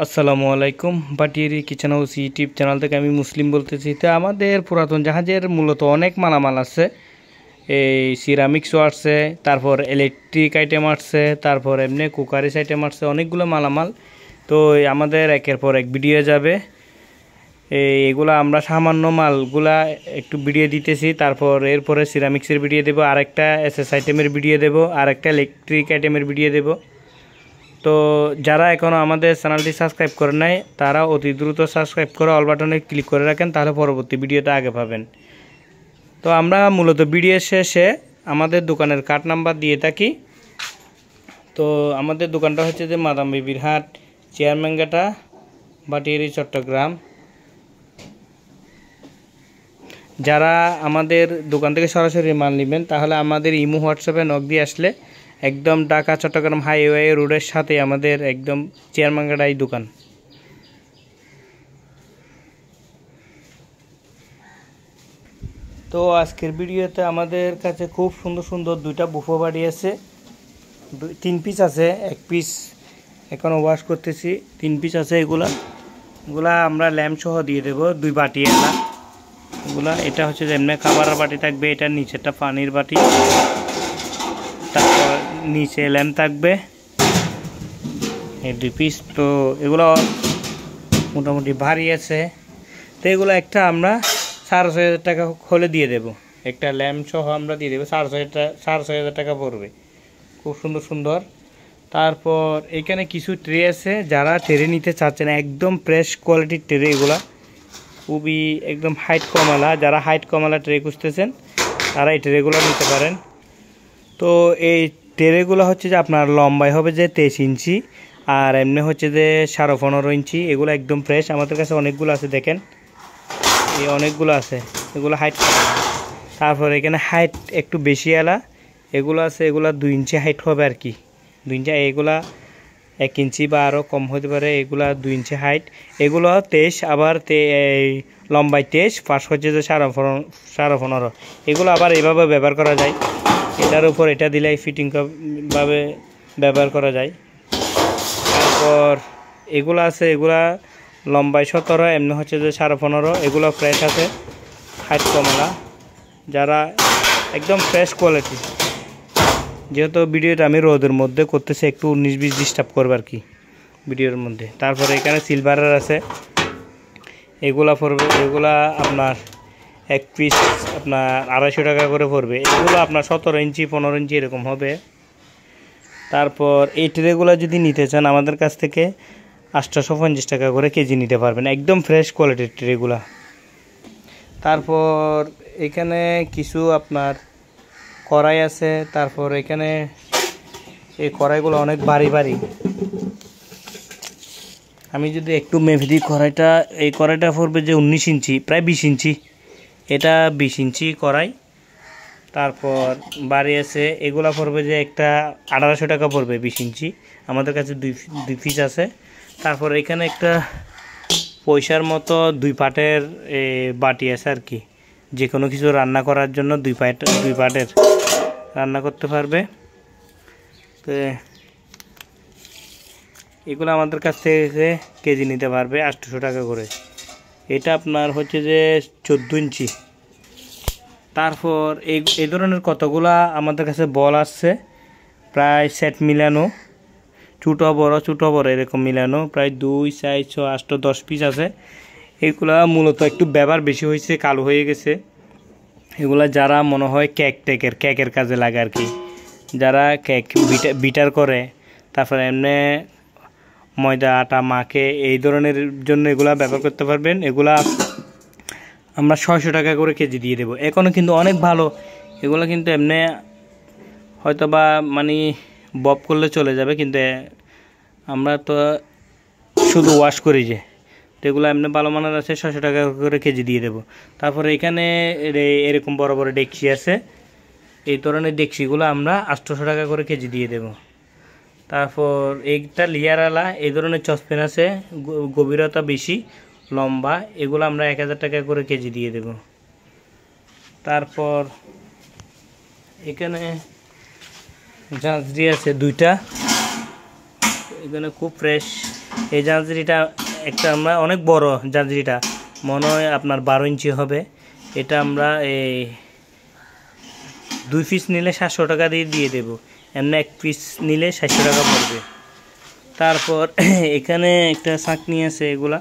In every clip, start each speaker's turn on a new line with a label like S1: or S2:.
S1: আসসালামু আলাইকুম। Batiari kitchen house YouTube channel থেকে আমি মুসলিম বলতেছি। তো আমাদের পুরাতন জাহাজের মূলত অনেক মালামাল আছে। এই সিরামিক্সও আসছে, তারপর ইলেকট্রিক আইটেম আসছে, তারপর এমনি কুকারিস আইটেম আসছে, অনেকগুলো মালামাল। তো আমাদের একের পর এক ভিডিও যাবে। এগুলা আমরা সামান্য মালগুলা একটু ভিডিও দিতেছি, তারপর এরপরে সিরামিক্সের ভিডিও দেবো, আরেকটা এসএস আইটেমের ভিডিও দেবো, আরেকটা ইলেকট্রিক আইটেমের ভিডিও দেবো। তো যারা এখনও আমাদের চ্যানেলটি সাবস্ক্রাইব করে নাই তারা অতি দ্রুত সাবস্ক্রাইব করে অল বাটনে ক্লিক করে রাখেন, তাহলে পরবর্তী ভিডিওটা আগে পাবেন। তো আমরা মূলত ভিডিও শেষে আমাদের দোকানের কার্ড নাম্বার দিয়ে থাকি। তো আমাদের দোকানটা হচ্ছে যে মাদাম বিবির হাট, চেয়ারম্যানঘাটা, বাটিয়ারি, চট্টগ্রাম। যারা আমাদের দোকান থেকে সরাসরি মাল নেবেন তাহলে আমাদের ইমো হোয়াটসঅ্যাপে নক দিয়ে আসলে একদম ঢাকা চট্টগ্রাম হাইওয়ে রোডের সাথে আমাদের একদম চেয়ারম্যানঘাটাই দোকান। তো আজকের ভিডিওতে আমাদের কাছে খুব সুন্দর সুন্দর দুইটা বুফো বাড়ি আছে, 3 পিস আছে, 1 পিস এখনও ওয়াশ করতেছি, 3 পিস আছে। এগুলা আমরা ল্যাম্প সহ দিয়ে দেবো, 2 বাটি এলা এগুলা। এটা হচ্ছে যে এমনি খাবারের বাটি থাকবে, এটার নিচেটা পানির বাটি, তারপর নিচে ল্যাম্প থাকবে, এই 2 পিস। তো এগুলো মোটামুটি ভারী আছে। তো এগুলো একটা আমরা 6,500 টাকা হলে দিয়ে দেবো, একটা ল্যাম্প সহ আমরা দিয়ে দেবো, 6,500 টাকা পড়বে। খুব সুন্দর সুন্দর। তারপর এখানে কিছু ট্রে আছে, যারা ট্রে নিতে চাচ্ছেন একদম ফ্রেশ কোয়ালিটির ট্রে, এগুলা খুবই একদম হাইট কমালা, যারা হাইট কমালা ট্রে খুঁজতেছেন তারা এই ট্রেগুলো নিতে পারেন। তো এই ট্রেগুলো হচ্ছে যে আপনার লম্বায় হবে যে 23 ইঞ্চি, আর এমনি হচ্ছে যে 15.5 ইঞ্চি। এগুলো একদম ফ্রেশ, আমাদের কাছে অনেকগুলো আছে, দেখেন এই অনেকগুলো আছে। এগুলো হাইট, তারপর এখানে হাইট একটু বেশি এলা এগুলো আছে, এগুলো 2 ইঞ্চি হাইট হবে আর কি, 2 ইঞ্চি। এগুলা 1 ইঞ্চি বা আরও কম হতে পারে, এগুলা 2 ইঞ্চি হাইট। এগুলো 23, আবার এই লম্বায় 23, পাশ হচ্ছে যে 15.5। এগুলো আবার এইভাবে ব্যবহার করা যায়, এটার উপর এটা দিলে ফিটিং ভাবে ব্যবহার করা যায়। তারপর এগুলো আছে, এগুলা লম্বায় 17, এমনি হচ্ছে যে 15.5। এগুলো ফ্রেশ আছে, হাইট কমলা, যারা একদম ফ্রেশ কোয়ালিটি। যেহেতু ভিডিওটা আমি রোদের মধ্যে করতেছি, একটু 19-20 ডিস্টার্ব করবে আর কি ভিডিওর মধ্যে। তারপরে এখানে সিলভারের আছে, এগুলা পড়বে, এগুলা আপনার 1 পিস আপনার 250 টাকা করে পড়বে। এগুলো আপনার 17 ইঞ্চি 15 ইঞ্চি এরকম হবে। তারপর এই ট্রেগুলো যদি নিতে চান আমাদের কাছ থেকে 850 টাকা করে কেজি নিতে পারবেন, একদম ফ্রেশ কোয়ালিটির ট্রেগুলা। তারপর এখানে কিছু আপনার কড়াই আছে, তারপর এখানে এই কড়াইগুলো অনেক ভারী ভারী। আমি যদি একটু মেপে দিই কড়াইটা, এই কড়াইটা পড়বে যে 19 ইঞ্চি, প্রায় 20 ইঞ্চি, এটা 20 ইঞ্চি কড়াই। তারপর বাড়ি আছে, এগুলা পড়বে যে একটা 1800 টাকা পড়বে, 20 ইঞ্চি। আমাদের কাছে 2 পিস আছে। তারপর এখানে একটা পয়সার মতো 2 পাটের বাটি আছে আর কি, যে কোনো কিছু রান্না করার জন্য 2 পাটের রান্না করতে পারবে। তো এগুলো আমাদের কাছ থেকে কেজি নিতে পারবে 800 টাকা করে। এটা আপনার হচ্ছে যে 14 ইঞ্চি। তারপর এই ধরনের কতগুলা আমাদের কাছে বল আসছে, প্রায় সেট মিলানো, ছোটো বড় এরকম মিলানো, প্রায় 2, 4, 6, 8, 10 পিস আছে। এগুলা মূলত একটু ব্যবহার বেশি হয়েছে, কালো হয়ে গেছে। এগুলা যারা মনে হয় কেকের কাজে লাগে আর কি, যারা কেক বিটার করে, তারপরে এমনি ময়দা আটা মাখে, এই ধরনের জন্য এগুলা ব্যবহার করতে পারবেন। এগুলা আমরা 600 টাকা করে কেজি দিয়ে দেবো। এখনও কিন্তু অনেক ভালো এগুলো, কিন্তু এমনি হয়তো বা মানে বব করলে চলে যাবে, কিন্তু আমরা তো শুধু ওয়াশ করি যে, তো এগুলো এমনি ভালো মানের আছে, 600 টাকা করে কেজি দিয়ে দেবো। তারপরে এখানে এরকম বড় বড় ডেকচি আছে, এই ধরনের ডেকচিগুলো আমরা 800 টাকা করে কেজি দিয়ে দেবো। তারপর এইটা লিয়ারওয়ালা এই ধরনের চসপেন আছে, গভীরতা বেশি, লম্বা, এগুলো আমরা 1000 টাকা করে কেজি দিয়ে দেব। তারপর এখানে ঝাঁঝরি আছে 2টা, এখানে খুব ফ্রেশ এই জাঞ্জিরিটা একটা আমরা অনেক বড় জাঞ্জিরিটা, মনে হয় আপনার 12 ইঞ্চি হবে। এটা আমরা এই 2 পিস নিলে 700 টাকা দিয়ে দেবো, এমনি 1 পিস নিলে 700 টাকা পড়বে। তারপর এখানে একটা ছাঁকনি আছে, এগুলা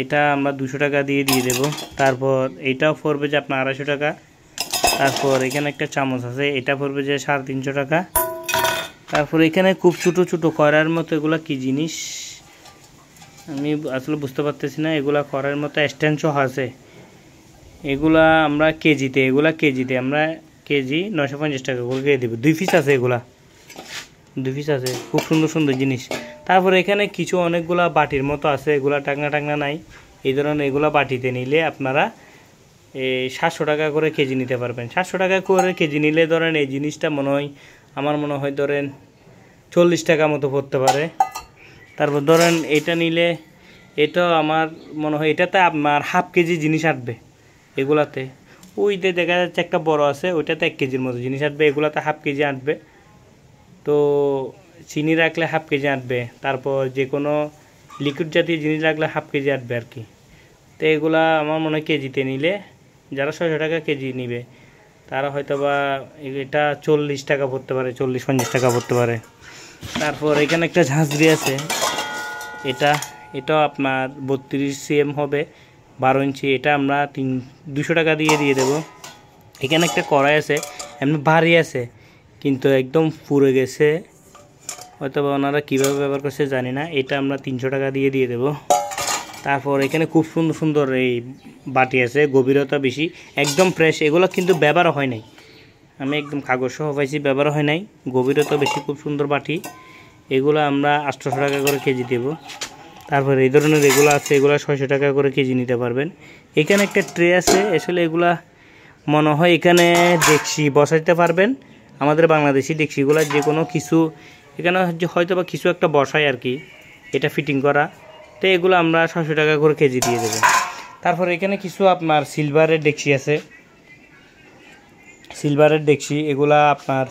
S1: এটা আমরা 200 টাকা দিয়ে দেবো। তারপর এটাও পড়বে যে আপনার 250 টাকা। তারপর এখানে একটা চামচ আছে, এটা পড়বে যে 350 টাকা। তারপর এখানে খুব ছোটো ছোটো কড়াইয়ের মতো, এগুলা কি জিনিস আমি আসলে বুঝতে পারতেছি না। এগুলা কড়াইয়ের মতো স্ট্যান্ডও আছে, এগুলা আমরা কেজিতে আমরা কেজি 950 টাকা করে দিয়ে দেবো। 2 পিস আছে, এগুলা 2 পিস আছে, খুব সুন্দর সুন্দর জিনিস। তারপর এখানে কিছু অনেকগুলা বাটির মতো আছে, এগুলা টাকনা নাই। এই ধরনের এগুলা বাটিতে নিলে আপনারা 700 টাকা করে কেজি নিতে পারবেন। 700 টাকা করে কেজি নিলে ধরেন এই জিনিসটা আমার মনে হয় ধরেন 40 টাকা মতো পড়তে পারে। তারপর ধরেন এটা নিলে, এটা আমার মনে হয় এটাতে আপনার হাফ কেজি জিনিস আসবে। এগুলাতে ওইতে দেখা যাচ্ছে একটা বড় আছে, ওইটাতে 1 কেজির মতো জিনিস আসবে, এগুলাতে হাফ কেজি আসবে। তো চিনি রাখলে হাফ কেজি আসবে, তারপর যে কোনো লিকুইড জাতীয় জিনিস রাখলে হাফ কেজি আসবে আর কি। তো এগুলা আমার মনে হয় কেজিতে নিলে, যারা 600 টাকা কেজি নিবে তারা হয়তো বা এটা 40 টাকা পড়তে পারে, 40-50 টাকা পড়তে পারে। তারপর এখানে একটা ঝাঁঝরি আছে, এটাও আপনার 32 cm হবে, 12 ইঞ্চি। এটা আমরা 200 টাকা দিয়ে দেবো। এখানে একটা কড়াই আছে, এমনি ভারী আছে কিন্তু একদম পুড়ে গেছে, হয়তো বা ওনারা কীভাবে ব্যবহার করছে জানি না। এটা আমরা 300 টাকা দিয়ে দেবো। তারপর এখানে খুব সুন্দর সুন্দর এই বাটি আছে, গভীরতা বেশি, একদম ফ্রেশ, এগুলো কিন্তু ব্যবহার হয় নাই, আমি একদম কাগজ সহ পাইছি, ব্যবহার হয় নাই, গভীরতা বেশি, খুব সুন্দর বাটি। এগুলো আমরা 800 টাকা করে কেজি দেবো। তারপর এই ধরনের এগুলো আছে, এগুলো 600 টাকা করে কেজি নিতে পারবেন। এখানে একটা ট্রে আছে, আসলে এগুলা মনে হয় এখানে ডেকচি বসাইতে পারবেন, আমাদের বাংলাদেশি ডেকচিগুলো যে কোনো কিছু এখানে হয়তো বা কিছু একটা বসায় আর কি, এটা ফিটিং করা। তো এগুলো আমরা 600 টাকা করে কেজি দিয়ে দেবো। তারপর এখানে কিছু আপনার সিলভারের ডেকচি আছে, সিলভারের ডেকচি, এগুলা আপনার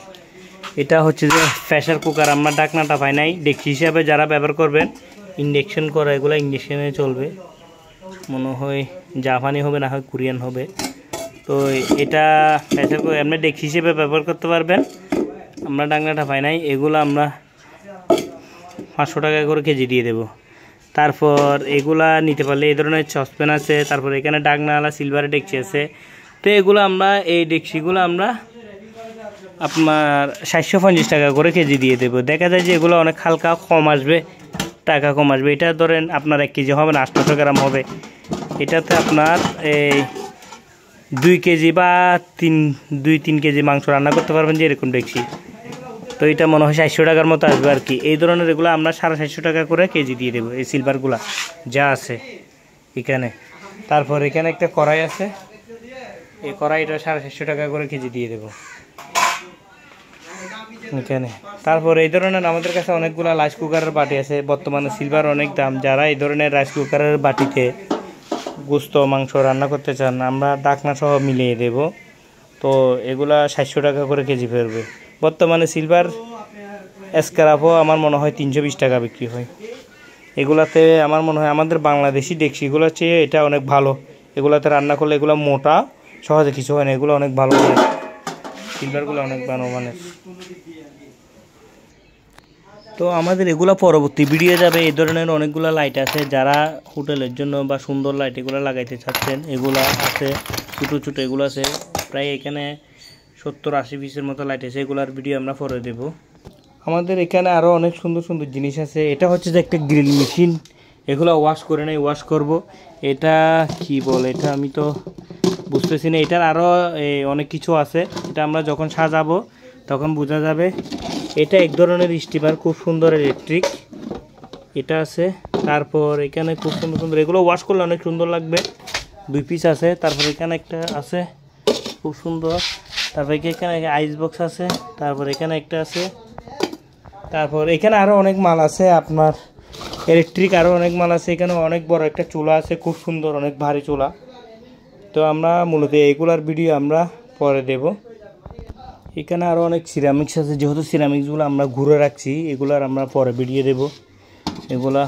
S1: এটা হচ্ছে যে প্রেসার কুকার, আমরা ডাকনাটা পাই নাই, ডেকচি হিসাবে যারা ব্যবহার করবেন ইন্ডাকশন করা, এগুলো ইন্ডাকশনে চলবে, মনে হয় জাপানি হবে না হয় কোরিয়ান হবে। তো এটা প্রেসার কুকার এমনি ডেকচি হিসেবে ব্যবহার করতে পারবেন, আমরা ডাকনাটা পাই নাই, এগুলো আমরা 500 টাকা করে কেজি দিয়ে দেবো। তারপর এগুলা নিতে পারলে এই ধরনের সসপ্যান আছে, তারপর এখানে ডাকনাওয়ালা সিলভারের ডেকচি আছে। তো এগুলো আমরা এই ডেকচিগুলো আমরা আপনার 750 টাকা করে কেজি দিয়ে দেবো। দেখা যায় যে এগুলো অনেক হালকা, কম আসবে, টাকা কম আসবে। এটা ধরেন আপনার 1 কেজি হবে না, 800 গ্রাম হবে। এটাতে আপনার এই 2 কেজি বা 2-3 কেজি মাংস রান্না করতে পারবেন, যে এরকম ডেকচি। তো এটা মনে হয় 700 টাকার মতো আসবে আর কি। এই ধরনের এগুলো আমরা 750 টাকা করে কেজি দিয়ে দেবো, এই সিলভারগুলা যা আছে এখানে। তারপর এখানে একটা কড়াই আছে, এই কড়াইটা 750 টাকা করে কেজি দিয়ে দেবো এখানে। তারপর এই ধরনের আমাদের কাছে অনেকগুলো রাইস কুকারের বাটি আছে, বর্তমানে সিলভার অনেক দাম, যারা এই ধরনের রাইস কুকারের বাটিতে গোস্ত মাংস রান্না করতে চান আমরা ডাকনা সহ মিলিয়ে দেব। তো এগুলা 700 টাকা করে কেজি পড়বে। বর্তমানে সিলভার স্ক্র্যাপও আমার মনে হয় 320 টাকা বিক্রি হয়। এগুলাতে আমার মনে হয় আমাদের বাংলাদেশি ডেকচিগুলোর চেয়ে এটা অনেক ভালো, এগুলাতে রান্না করলে এগুলো মোটা, সহজে কিছু হয় না, এগুলো অনেক ভালো মানের, সিলভারগুলো অনেক ভালো মানের। তো আমাদের এগুলো পরবর্তী ভিডিও যাবে। এই ধরনের অনেকগুলো লাইট আছে, যারা হোটেলের জন্য বা সুন্দর লাইট এগুলো লাগাইতে চাচ্ছেন, এগুলো আছে ছোটো ছোটো, এগুলো আছে প্রায় এখানে 70-80 পিসের মতো লাইট আছে, এগুলার ভিডিও আমরা পরে দেব। আমাদের এখানে আরও অনেক সুন্দর সুন্দর জিনিস আছে। এটা হচ্ছে যে একটা গ্রিল মেশিন, এগুলো ওয়াশ করে নেই, ওয়াশ করব। এটা কি বলে, এটা আমি তো বুঝতেছি না, এটার আরও অনেক কিছু আছে, এটা আমরা যখন সাজাবো তখন বোঝা যাবে। এটা এক ধরনের স্টিমার, খুব সুন্দর ইলেকট্রিক, এটা আছে। তারপর এখানে খুব সুন্দর সুন্দর, এগুলো ওয়াশ করলে অনেক সুন্দর লাগবে, 2 পিস আছে। তারপর এখানে একটা আছে খুব সুন্দর, তারপর এখানে আইস বক্স আছে, তারপর এখানে একটা আছে। তারপর এখানে আরও অনেক মাল আছে, আপনার ইলেকট্রিক আরও অনেক মাল আছে। এখানে অনেক বড় একটা চুলা আছে, খুব সুন্দর, অনেক ভারী চুলা। তো আমরা মূলত এইগুলার ভিডিও আমরা পরে দেব। এখানে আরও অনেক সিরামিক্স আছে, যেহেতু সিরামিক্সগুলো আমরা ঘুরে রাখছি, এগুলার আমরা পরে ভিডিও দেব। এগুলা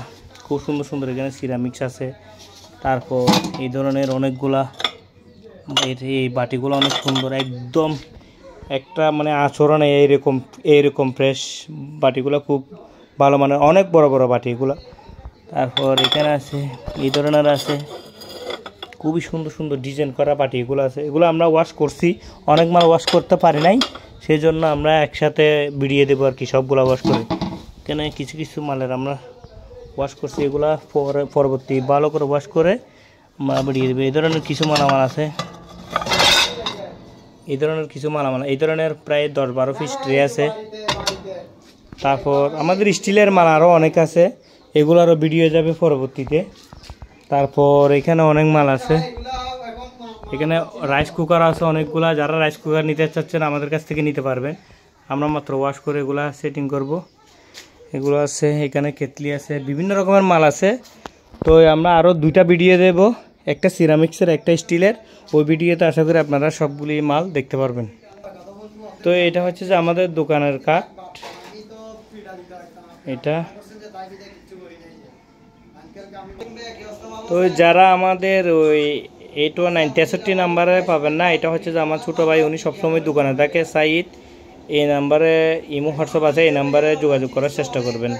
S1: খুব সুন্দর সুন্দর এখানে সিরামিক্স আছে। তারপর এই ধরনের অনেকগুলা এই বাটিগুলো অনেক সুন্দর, একদম একটা মানে আচরণে এইরকম ফ্রেশ বাটিগুলো, খুব ভালো মানের, অনেক বড় বড় বাটি এগুলো। তারপর এখানে আছে এই ধরনের আছে খুবই সুন্দর সুন্দর ডিজাইন করা বাটি এগুলো আছে। এগুলো আমরা ওয়াশ করছি, অনেক মাল ওয়াশ করতে পারি নাই, সেই জন্য আমরা একসাথে ভিডিও দেবো আর কি, সবগুলো ওয়াশ করে। এখানে কিছু কিছু মালের আমরা ওয়াশ করছি, এগুলা পরবর্তী ভালো করে ওয়াশ করে আমরা ভিডিও দেবো। এই ধরনের কিছু মালামাল আছে, এই ধরনের প্রায় 10-12 পিস ট্রে আছে। তারপর আমাদের স্টিলের মাল আরও অনেক আছে, এগুলোরও ভিডিও যাবে পরবর্তীতে। তারপর এখানে অনেক মাল আছে, এখানে রাইস কুকার আছে অনেকগুলা। যারা রাইস কুকার নিতে চাচ্ছেন আমাদের কাছ থেকে নিতে পারবেন, আমরা মাত্র ওয়াশ করে এগুলা সেটিং করব। এগুলো আছে, এখানে কেতলি আছে, বিভিন্ন রকমের মাল আছে। তো আমরা আরও 2টা ভিডিও দেব, একটা সিরামিক্সের একটা স্টিলের। ওই ভিডিওতে আশা করি আপনারা সবগুলি মাল দেখতে পারবেন। তো এটা হচ্ছে যে আমাদের দোকানের কাঠ, এটা। তো যারা আমাদের ওই 81963 নাম্বারে পাবেন না, এটা হচ্ছে যে আমার ছোটো ভাই, উনি সবসময় দোকানে থাকে, সাইদ। এই নাম্বারে ইমো হোয়াটসঅ্যাপ আছে, এই নাম্বারে যোগাযোগ করার চেষ্টা করবেন।